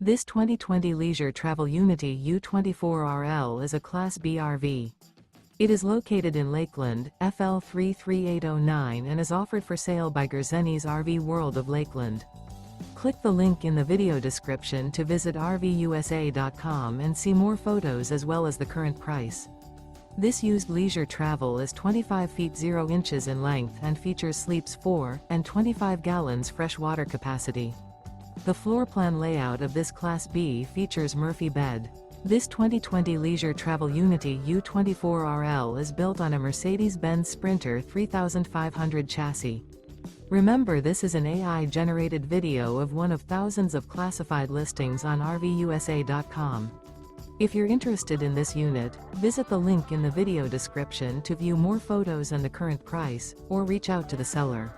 This 2020 Leisure Travel Unity U24RL is a Class B RV. It is located in Lakeland, FL 33809 and is offered for sale by Gerzeny's RV World of Lakeland. Click the link in the video description to visit RVUSA.com and see more photos as well as the current price. This used leisure travel is 25 feet 0 inches in length and features sleeps 4 and 25 gallons fresh water capacity. The floor plan layout of this Class B features Murphy bed. This 2020 Leisure Travel Unity U24RL is built on a Mercedes-Benz Sprinter 3500 chassis. Remember, this is an AI-generated video of one of thousands of classified listings on RVUSA.com. If you're interested in this unit, visit the link in the video description to view more photos and the current price, or reach out to the seller.